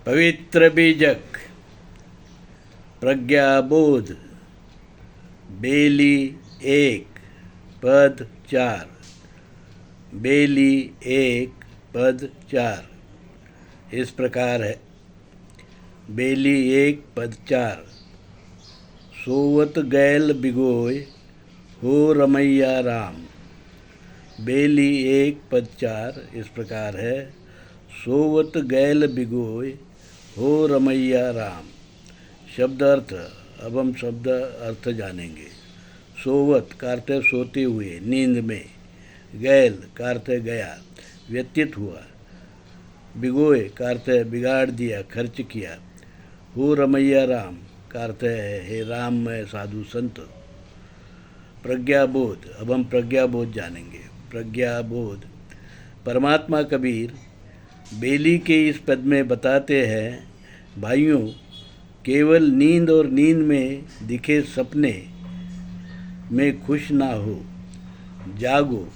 पवित्र बीजक प्रज्ञाबोध बेली 1 पद 4। बेली 1 पद 4 इस प्रकार है। बेली 1 पद 4। सोवत गैल बिगोय हो रमैया राम। बेली 1 पद 4 इस प्रकार है। सोवत गैल बिगोय हो रमैया राम। शब्द अर्थ। अब हम शब्द अर्थ जानेंगे। सोवत का अर्थ है सोते हुए, नींद में। गैल का अर्थ है गया, व्यतीत हुआ। बिगोय का अर्थ है बिगाड़ दिया, खर्च किया। हो रमैया राम का अर्थ है हे राममय साधु संत। प्रज्ञाबोध। अब हम प्रज्ञाबोध जानेंगे। प्रज्ञाबोध। परमात्मा कबीर बेली के इस पद में बताते हैं, भाइयों, केवल नींद और नींद में दिखे सपने में खुश ना हो। जागो।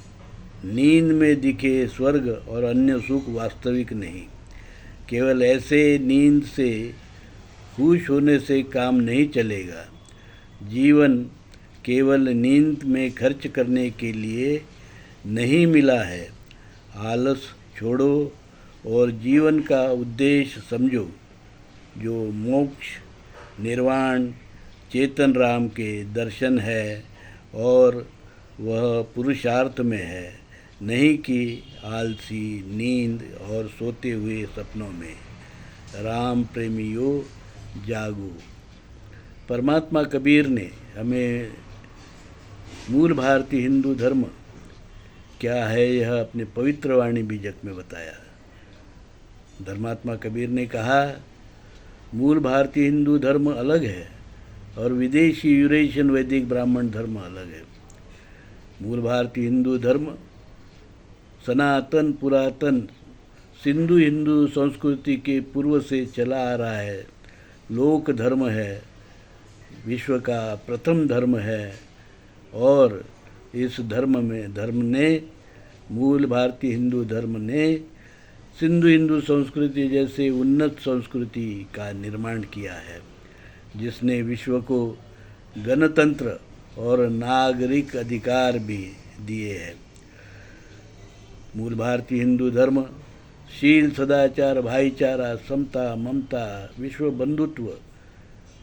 नींद में दिखे स्वर्ग और अन्य सुख वास्तविक नहीं। केवल ऐसे नींद से खुश होने से काम नहीं चलेगा। जीवन केवल नींद में खर्च करने के लिए नहीं मिला है। आलस छोड़ो और जीवन का उद्देश्य समझो, जो मोक्ष, निर्वाण, चेतन राम के दर्शन है और वह पुरुषार्थ में है, नहीं कि आलसी नींद और सोते हुए सपनों में। राम प्रेमियों जागो। परमात्मा कबीर ने हमें मूल भारतीय हिंदू धर्म क्या है यह अपने पवित्र वाणी बीजक में बताया। धर्मात्मा कबीर ने कहा, मूल भारतीय हिंदू धर्म अलग है और विदेशी यूरेशियन वैदिक ब्राह्मण धर्म अलग है। मूल भारतीय हिंदू धर्म सनातन पुरातन सिंधु हिंदू संस्कृति के पूर्व से चला आ रहा है। लोक धर्म है, विश्व का प्रथम धर्म है और इस धर्म ने मूल भारतीय हिंदू धर्म ने सिंधु हिंदू संस्कृति जैसे उन्नत संस्कृति का निर्माण किया है, जिसने विश्व को गणतंत्र और नागरिक अधिकार भी दिए हैं। मूल भारतीय हिंदू धर्म शील, सदाचार, भाईचारा, समता, ममता, विश्व बंधुत्व,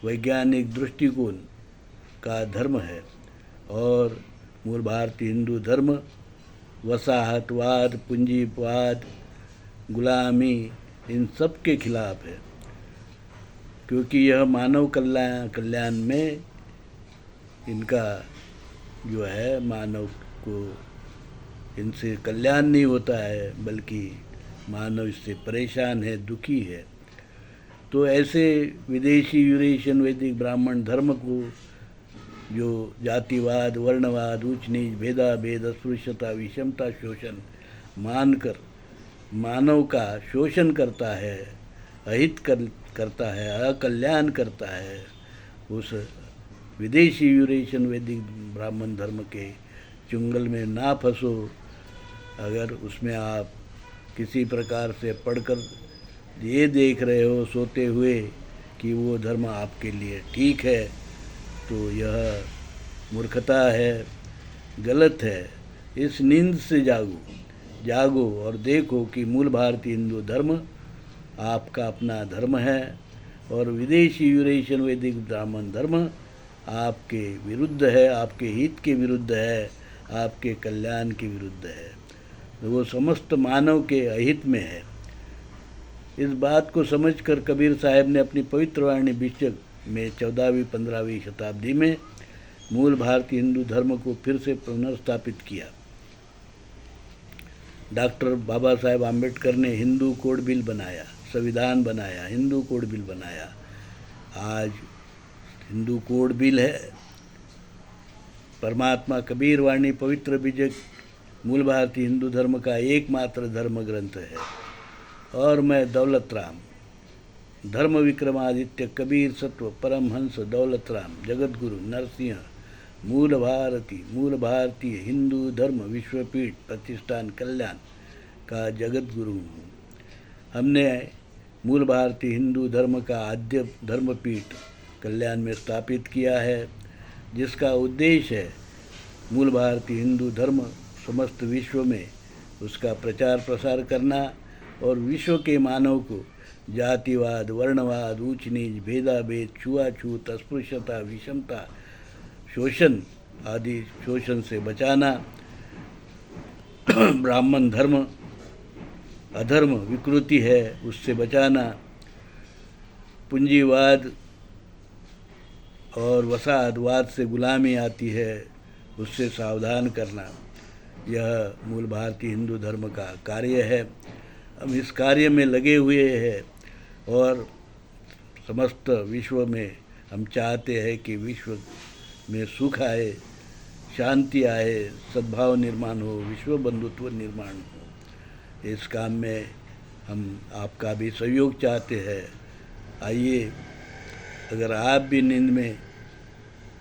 वैज्ञानिक दृष्टिकोण का धर्म है और मूल भारतीय हिंदू धर्म वसाहतवाद, पूंजीवाद, गुलामी इन सब के खिलाफ है, क्योंकि यह मानव कल्याण में इनका जो है, मानव को इनसे कल्याण नहीं होता है, बल्कि मानव इससे परेशान है, दुखी है। तो ऐसे विदेशी यूरेशियन वैदिक ब्राह्मण धर्म को जो जातिवाद, वर्णवाद, ऊंच नीच, भेदाभेद, अस्पृश्यता, विषमता, शोषण मानकर मानव का शोषण करता है, अहित करता है, अकल्याण करता है, उस विदेशी यूरेशियन वैदिक ब्राह्मण धर्म के चुंगल में ना फंसो। अगर उसमें आप किसी प्रकार से पढ़कर ये देख रहे हो सोते हुए कि वो धर्म आपके लिए ठीक है, तो यह मूर्खता है, गलत है। इस नींद से जागो और देखो कि मूल भारतीय हिंदू धर्म आपका अपना धर्म है और विदेशी यूरेशियन वैदिक ब्राह्मण धर्म आपके विरुद्ध है, आपके हित के विरुद्ध है, आपके कल्याण के विरुद्ध है, वो समस्त मानव के अहित में है। इस बात को समझकर कबीर साहब ने अपनी पवित्र वाणी बीजक में 14वीं-15वीं शताब्दी में मूल भारतीय हिंदू धर्म को फिर से पुनर्स्थापित किया। डॉक्टर बाबा साहेब आम्बेडकर ने हिंदू कोड बिल बनाया, संविधान बनाया, हिंदू कोड बिल बनाया। आज हिंदू कोड बिल है। परमात्मा कबीर वाणी पवित्र बीजक मूल भारतीय हिंदू धर्म का एकमात्र धर्म ग्रंथ है। और मैं दौलत राम, धर्म विक्रमादित्य कबीर सत्व परमहंस दौलत राम, जगत गुरु नरसिंह, मूल भारतीय हिंदू धर्म विश्वपीठ प्रतिष्ठान कल्याण का जगत गुरु हूँ। हमने मूल भारतीय हिंदू धर्म का आद्य धर्मपीठ कल्याण में स्थापित किया है, जिसका उद्देश्य है मूल भारतीय हिंदू धर्म समस्त विश्व में उसका प्रचार प्रसार करना और विश्व के मानव को जातिवाद, वर्णवाद, ऊंच नीच, भेदाभेद, छुआछूत, अस्पृश्यता, विषमता, शोषण आदि शोषण से बचाना, ब्राह्मण धर्म अधर्म विकृति है उससे बचाना, पूंजीवाद और वसाहतवाद से गुलामी आती है उससे सावधान करना, यह मूल भारतीय हिंदू धर्म का कार्य है। हम इस कार्य में लगे हुए हैं और समस्त विश्व में हम चाहते हैं कि विश्व में सुख आए, शांति आए, सद्भाव निर्माण हो, विश्व बंधुत्व निर्माण हो। इस काम में हम आपका भी सहयोग चाहते हैं। आइए, अगर आप भी नींद में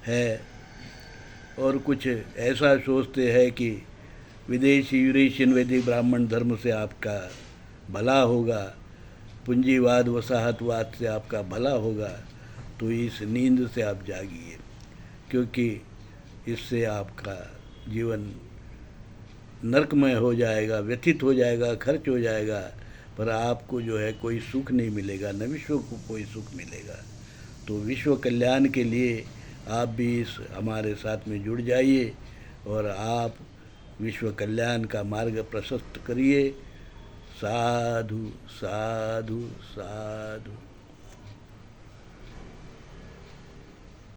है और कुछ ऐसा सोचते हैं कि विदेशी यूरेशियन वैदिक ब्राह्मण धर्म से आपका भला होगा, पूंजीवाद वसाहतवाद से आपका भला होगा, तो इस नींद से आप जागिए, क्योंकि इससे आपका जीवन नरकमय हो जाएगा, व्यथित हो जाएगा, खर्च हो जाएगा, पर आपको जो है कोई सुख नहीं मिलेगा, न विश्व को कोई सुख मिलेगा। तो विश्व कल्याण के लिए आप भी इस हमारे साथ में जुड़ जाइए और आप विश्व कल्याण का मार्ग प्रशस्त करिए। साधु साधु साधु।